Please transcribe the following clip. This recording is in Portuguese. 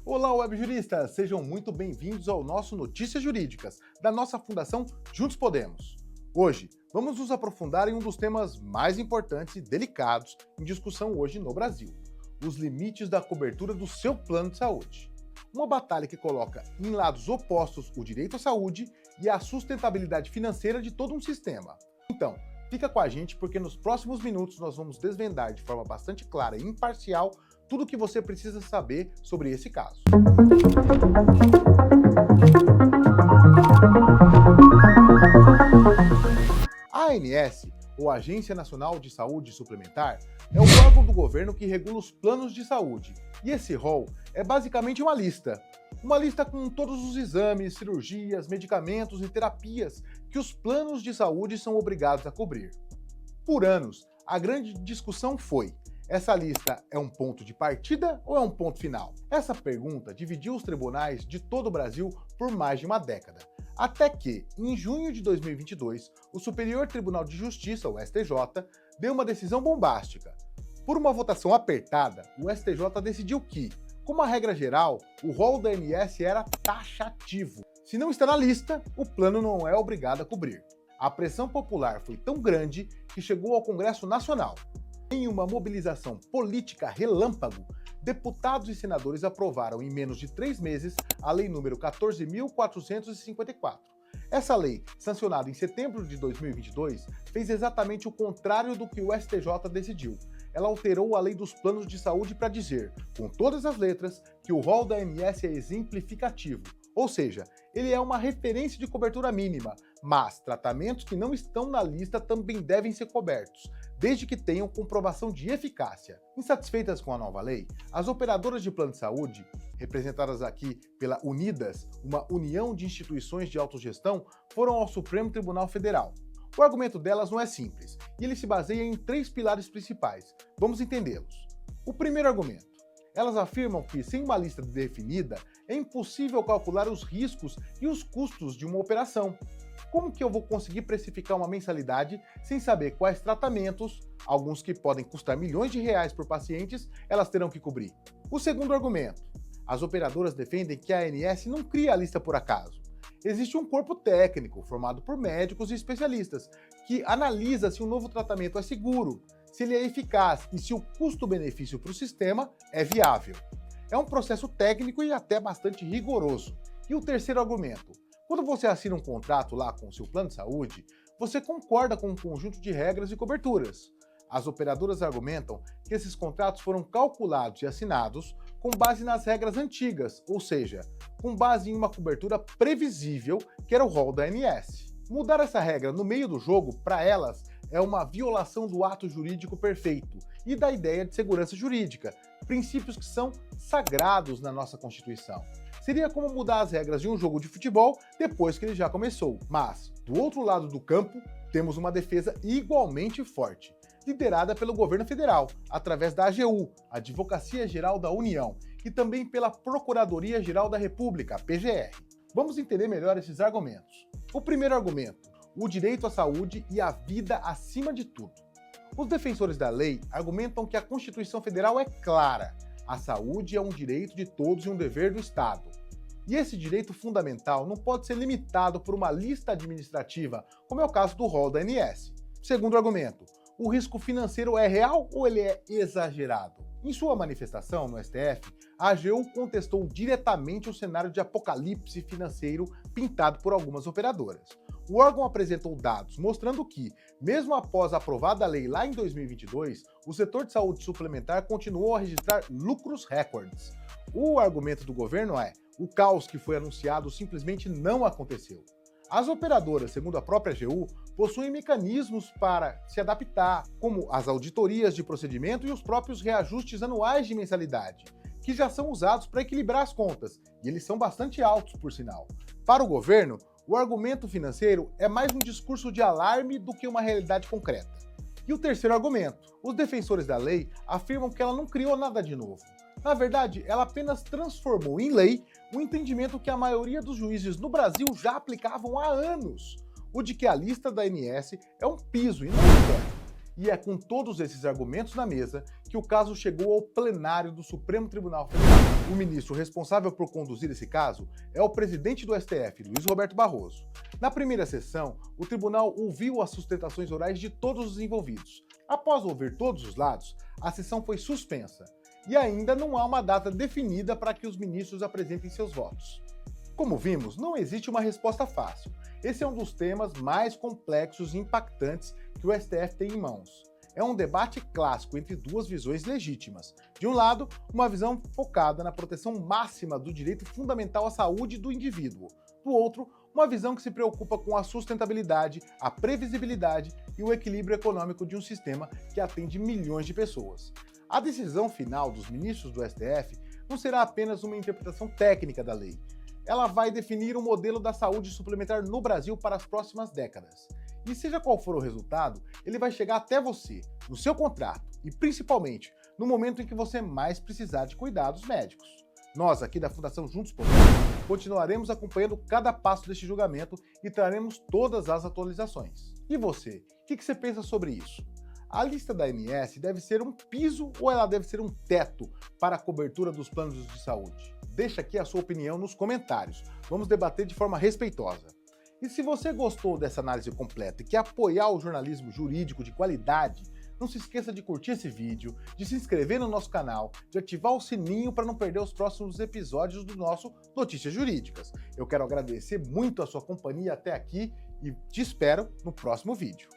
Olá, web juristas! Sejam muito bem-vindos ao nosso Notícias Jurídicas, da nossa Fundação Juntos Podemos. Hoje, vamos nos aprofundar em um dos temas mais importantes e delicados em discussão hoje no Brasil: os limites da cobertura do seu plano de saúde. Uma batalha que coloca em lados opostos o direito à saúde e a sustentabilidade financeira de todo um sistema. Então, fica com a gente porque nos próximos minutos nós vamos desvendar de forma bastante clara e imparcial tudo o que você precisa saber sobre esse caso. A ANS, ou Agência Nacional de Saúde Suplementar, é o órgão do governo que regula os planos de saúde. E esse rol é basicamente uma lista. Uma lista com todos os exames, cirurgias, medicamentos e terapias que os planos de saúde são obrigados a cobrir. Por anos, a grande discussão foi: essa lista é um ponto de partida ou é um ponto final? Essa pergunta dividiu os tribunais de todo o Brasil por mais de uma década. Até que, em junho de 2022, o Superior Tribunal de Justiça, o STJ, deu uma decisão bombástica. Por uma votação apertada, o STJ decidiu que, como a regra geral, o rol da ANS era taxativo. Se não está na lista, o plano não é obrigado a cobrir. A pressão popular foi tão grande que chegou ao Congresso Nacional. Em uma mobilização política relâmpago, deputados e senadores aprovaram em menos de 3 meses a Lei nº 14.454. Essa lei, sancionada em setembro de 2022, fez exatamente o contrário do que o STJ decidiu. Ela alterou a lei dos planos de saúde para dizer, com todas as letras, que o rol da ANS é exemplificativo, ou seja, ele é uma referência de cobertura mínima, mas tratamentos que não estão na lista também devem ser cobertos, desde que tenham comprovação de eficácia. Insatisfeitas com a nova lei, as operadoras de plano de saúde, representadas aqui pela Unidas, uma união de instituições de autogestão, foram ao Supremo Tribunal Federal. O argumento delas não é simples, e ele se baseia em 3 pilares principais. Vamos entendê-los. O primeiro argumento: elas afirmam que, sem uma lista definida, é impossível calcular os riscos e os custos de uma operação. Como que eu vou conseguir precificar uma mensalidade sem saber quais tratamentos, alguns que podem custar milhões de reais por pacientes, elas terão que cobrir? O segundo argumento: as operadoras defendem que a ANS não cria a lista por acaso. Existe um corpo técnico, formado por médicos e especialistas, que analisa se um novo tratamento é seguro, se ele é eficaz e se o custo-benefício para o sistema é viável. É um processo técnico e até bastante rigoroso. E o terceiro argumento: quando você assina um contrato lá com o seu plano de saúde, você concorda com um conjunto de regras e coberturas. As operadoras argumentam que esses contratos foram calculados e assinados com base nas regras antigas, ou seja, com base em uma cobertura previsível, que era o rol da ANS. Mudar essa regra no meio do jogo, para elas, é uma violação do ato jurídico perfeito e da ideia de segurança jurídica, princípios que são sagrados na nossa Constituição. Seria como mudar as regras de um jogo de futebol depois que ele já começou. Mas, do outro lado do campo, temos uma defesa igualmente forte, liderada pelo governo federal, através da AGU, Advocacia Geral da União, e também pela Procuradoria-Geral da República, PGR. Vamos entender melhor esses argumentos. O primeiro argumento: o direito à saúde e à vida acima de tudo. Os defensores da lei argumentam que a Constituição Federal é clara: a saúde é um direito de todos e um dever do Estado. E esse direito fundamental não pode ser limitado por uma lista administrativa, como é o caso do rol da ANS. Segundo argumento: o risco financeiro é real ou ele é exagerado? Em sua manifestação no STF, a AGU contestou diretamente o cenário de apocalipse financeiro pintado por algumas operadoras. O órgão apresentou dados mostrando que, mesmo após aprovada a lei lá em 2022, o setor de saúde suplementar continuou a registrar lucros recordes. O argumento do governo é: o caos que foi anunciado simplesmente não aconteceu. As operadoras, segundo a própria AGU, possuem mecanismos para se adaptar, como as auditorias de procedimento e os próprios reajustes anuais de mensalidade, que já são usados para equilibrar as contas, e eles são bastante altos, por sinal. Para o governo, o argumento financeiro é mais um discurso de alarme do que uma realidade concreta. E o terceiro argumento: os defensores da lei afirmam que ela não criou nada de novo. Na verdade, ela apenas transformou em lei um entendimento que a maioria dos juízes no Brasil já aplicavam há anos: o de que a lista da ANS é um piso e não um teto. E é com todos esses argumentos na mesa que que o caso chegou ao plenário do Supremo Tribunal Federal. O ministro responsável por conduzir esse caso é o presidente do STF, Luiz Roberto Barroso. Na primeira sessão, o tribunal ouviu as sustentações orais de todos os envolvidos. Após ouvir todos os lados, a sessão foi suspensa e ainda não há uma data definida para que os ministros apresentem seus votos. Como vimos, não existe uma resposta fácil. Esse é um dos temas mais complexos e impactantes que o STF tem em mãos. É um debate clássico entre duas visões legítimas. De um lado, uma visão focada na proteção máxima do direito fundamental à saúde do indivíduo. Do outro, uma visão que se preocupa com a sustentabilidade, a previsibilidade e o equilíbrio econômico de um sistema que atende milhões de pessoas. A decisão final dos ministros do STF não será apenas uma interpretação técnica da lei. Ela vai definir o modelo da saúde suplementar no Brasil para as próximas décadas. E seja qual for o resultado, ele vai chegar até você, no seu contrato e principalmente no momento em que você mais precisar de cuidados médicos. Nós, aqui da Fundação Juntos Podemos, continuaremos acompanhando cada passo deste julgamento e traremos todas as atualizações. E você, o que você pensa sobre isso? A lista da ANS deve ser um piso ou ela deve ser um teto para a cobertura dos planos de saúde? Deixa aqui a sua opinião nos comentários. Vamos debater de forma respeitosa. E se você gostou dessa análise completa e quer apoiar o jornalismo jurídico de qualidade, não se esqueça de curtir esse vídeo, de se inscrever no nosso canal, de ativar o sininho para não perder os próximos episódios do nosso Notícias Jurídicas. Eu quero agradecer muito a sua companhia até aqui e te espero no próximo vídeo.